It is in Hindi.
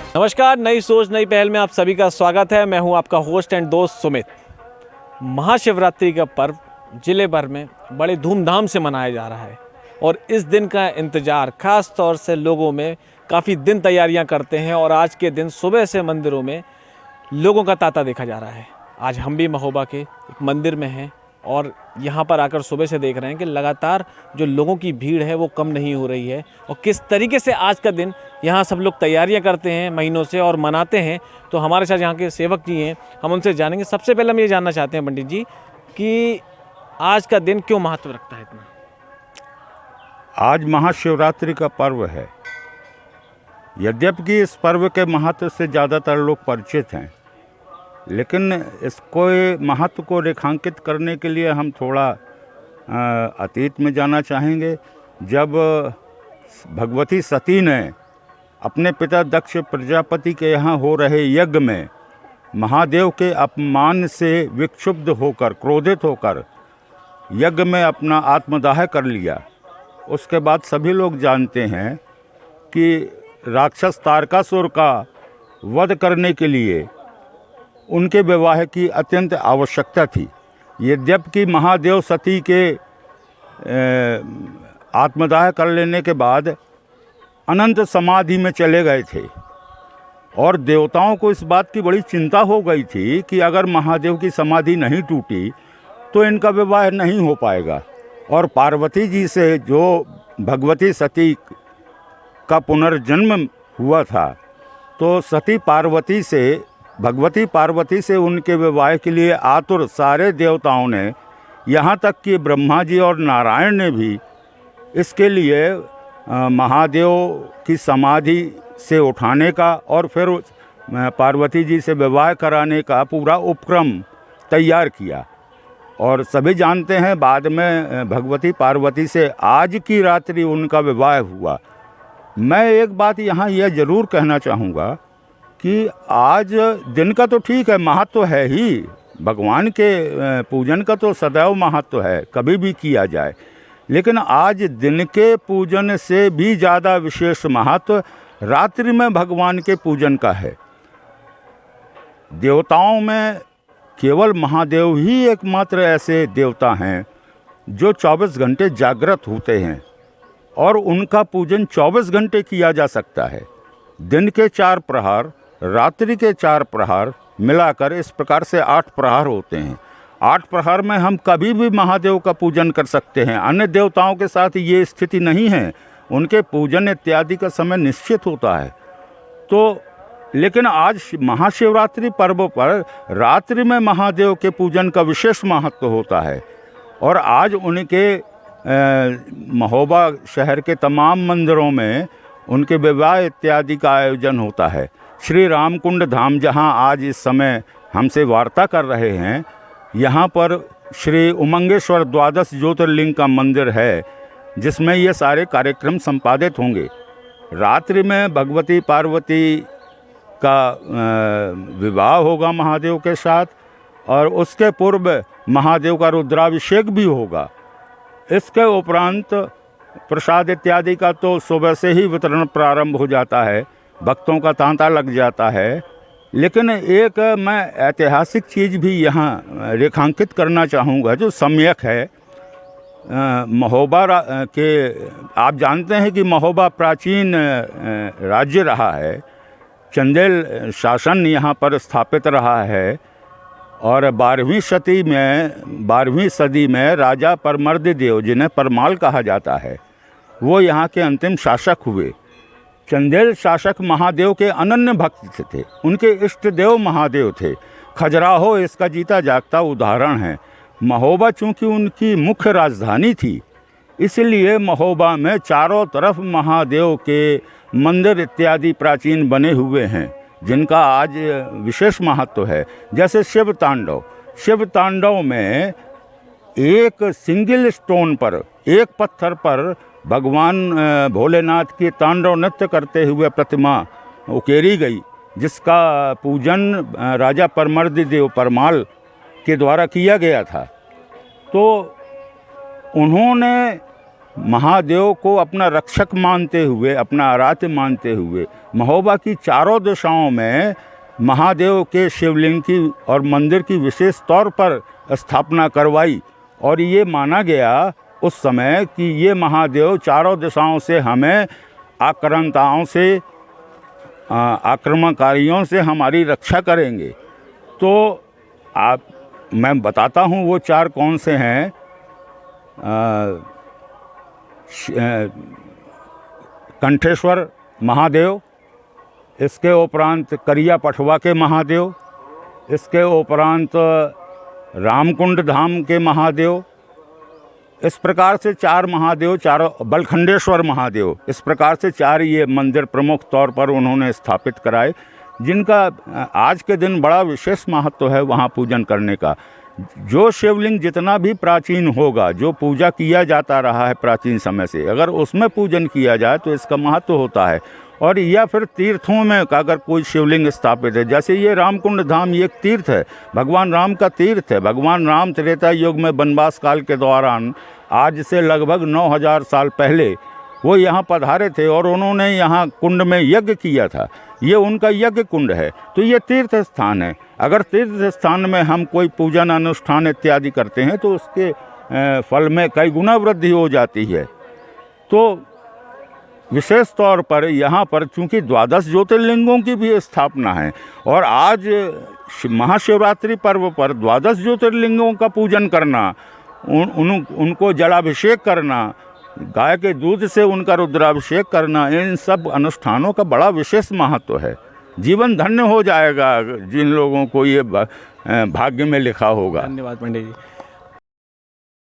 नमस्कार, नई सोच नई पहल में आप सभी का स्वागत है। मैं हूं आपका होस्ट एंड दोस्त सुमित। महाशिवरात्रि का पर्व जिले भर में बड़े धूमधाम से मनाया जा रहा है और इस दिन का इंतज़ार खास तौर से लोगों में काफ़ी दिन तैयारियां करते हैं और आज के दिन सुबह से मंदिरों में लोगों का तांता देखा जा रहा है। आज हम भी महोबा के एक मंदिर में हैं और यहाँ पर आकर सुबह से देख रहे हैं कि लगातार जो लोगों की भीड़ है वो कम नहीं हो रही है और किस तरीके से आज का दिन यहाँ सब लोग तैयारियां करते हैं महीनों से और मनाते हैं। तो हमारे साथ यहाँ के सेवक जी हैं, हम उनसे जानेंगे। सबसे पहले हम ये जानना चाहते हैं पंडित जी कि आज का दिन क्यों महत्व रखता है इतना? आज महाशिवरात्रि का पर्व है। यद्यपि इस पर्व के महत्व से ज़्यादातर लोग परिचित हैं, लेकिन इसको महत्व को रेखांकित करने के लिए हम थोड़ा अतीत में जाना चाहेंगे। जब भगवती सती ने अपने पिता दक्ष प्रजापति के यहाँ हो रहे यज्ञ में महादेव के अपमान से विक्षुब्ध होकर, क्रोधित होकर यज्ञ में अपना आत्मदाह कर लिया, उसके बाद सभी लोग जानते हैं कि राक्षस तारकासुर का वध करने के लिए उनके विवाह की अत्यंत आवश्यकता थी। यद्यपि महादेव सती के आत्मदाह कर लेने के बाद अनंत समाधि में चले गए थे और देवताओं को इस बात की बड़ी चिंता हो गई थी कि अगर महादेव की समाधि नहीं टूटी तो इनका विवाह नहीं हो पाएगा। और पार्वती जी से जो भगवती सती का पुनर्जन्म हुआ था, तो भगवती पार्वती से उनके विवाह के लिए आतुर सारे देवताओं ने, यहाँ तक कि ब्रह्मा जी और नारायण ने भी इसके लिए महादेव की समाधि से उठाने का और फिर पार्वती जी से विवाह कराने का पूरा उपक्रम तैयार किया। और सभी जानते हैं बाद में भगवती पार्वती से आज की रात्रि उनका विवाह हुआ। मैं एक बात यहाँ यह ज़रूर कहना चाहूँगा कि आज दिन का तो ठीक है, महत्व है ही, भगवान के पूजन का तो सदैव महत्व है, कभी भी किया जाए, लेकिन आज दिन के पूजन से भी ज़्यादा विशेष महत्व रात्रि में भगवान के पूजन का है। देवताओं में केवल महादेव ही एकमात्र ऐसे देवता हैं जो 24 घंटे जागृत होते हैं और उनका पूजन 24 घंटे किया जा सकता है। दिन के 4 प्रहर, रात्रि के 4 प्रहर मिलाकर इस प्रकार से 8 प्रहर होते हैं। 8 प्रहर में हम कभी भी महादेव का पूजन कर सकते हैं। अन्य देवताओं के साथ ये स्थिति नहीं है, उनके पूजन इत्यादि का समय निश्चित होता है। तो लेकिन आज महाशिवरात्रि पर्व पर रात्रि में महादेव के पूजन का विशेष महत्व होता है और आज उनके महोबा शहर के तमाम मंदिरों में उनके विवाह इत्यादि का आयोजन होता है। श्री रामकुंड धाम, जहां आज इस समय हमसे वार्ता कर रहे हैं, यहाँ पर श्री उमंगेश्वर द्वादश ज्योतिर्लिंग का मंदिर है जिसमें ये सारे कार्यक्रम संपादित होंगे। रात्रि में भगवती पार्वती का विवाह होगा महादेव के साथ और उसके पूर्व महादेव का रुद्राभिषेक भी होगा। इसके उपरांत प्रसाद इत्यादि का तो सुबह से ही वितरण प्रारंभ हो जाता है, भक्तों का तांता लग जाता है। लेकिन एक मैं ऐतिहासिक चीज़ भी यहाँ रेखांकित करना चाहूँगा जो सम्यक है। महोबा के आप जानते हैं कि महोबा प्राचीन राज्य रहा है, चंदेल शासन यहाँ पर स्थापित रहा है और 12वीं सदी में राजा परमर्ददेव, जिन्हें परमाल कहा जाता है, वो यहाँ के अंतिम शासक हुए। चंदेल शासक महादेव के अनन्य भक्त थे, उनके इष्ट देव महादेव थे। खजुराहो इसका जीता जागता उदाहरण है। महोबा चूँकि उनकी मुख्य राजधानी थी, इसलिए महोबा में चारों तरफ महादेव के मंदिर इत्यादि प्राचीन बने हुए हैं जिनका आज विशेष महत्व है। जैसे शिव तांडव में एक सिंगल स्टोन पर, एक पत्थर पर भगवान भोलेनाथ की तांडव नृत्य करते हुए प्रतिमा उकेरी गई, जिसका पूजन राजा परमर्ददेव परमाल के द्वारा किया गया था। तो उन्होंने महादेव को अपना रक्षक मानते हुए, अपना आराध्य मानते हुए महोबा की चारों दिशाओं में महादेव के शिवलिंग की और मंदिर की विशेष तौर पर स्थापना करवाई। और ये माना गया उस समय कि ये महादेव चारों दिशाओं से हमें आक्रांताओं से, आक्रमणकारियों से हमारी रक्षा करेंगे। तो मैं बताता हूँ वो चार कौन से हैं। कंठेश्वर महादेव, इसके उपरांत करिया पठवा के महादेव, इसके उपरांत रामकुंड धाम के महादेव, इस प्रकार से चार महादेव, चारों बलखंडेश्वर महादेव, इस प्रकार से चार ये मंदिर प्रमुख तौर पर उन्होंने स्थापित कराए, जिनका आज के दिन बड़ा विशेष महत्व है वहाँ पूजन करने का। जो शिवलिंग जितना भी प्राचीन होगा, जो पूजा किया जाता रहा है प्राचीन समय से, अगर उसमें पूजन किया जाए तो इसका महत्व होता है। और या फिर तीर्थों में अगर कोई शिवलिंग स्थापित है, जैसे ये रामकुंड धाम, ये एक तीर्थ है, भगवान राम का तीर्थ है। भगवान राम त्रेता युग में वनवास काल के दौरान आज से लगभग 9000 साल पहले वो यहाँ पधारे थे और उन्होंने यहाँ कुंड में यज्ञ किया था। ये उनका यज्ञ कुंड है, तो ये तीर्थ स्थान है। अगर तीर्थ स्थान में हम कोई पूजन अनुष्ठान इत्यादि करते हैं तो उसके फल में कई गुना वृद्धि हो जाती है। तो विशेष तौर पर यहाँ पर चूँकि 12 ज्योतिर्लिंगों की भी स्थापना है और आज महाशिवरात्रि पर्व पर 12 ज्योतिर्लिंगों का पूजन करना, उनको जलाभिषेक करना, गाय के दूध से उनका रुद्राभिषेक करना, इन सब अनुष्ठानों का बड़ा विशेष महत्व है। जीवन धन्य हो जाएगा जिन लोगों को ये भाग्य में लिखा होगा। धन्यवाद पंडित जी।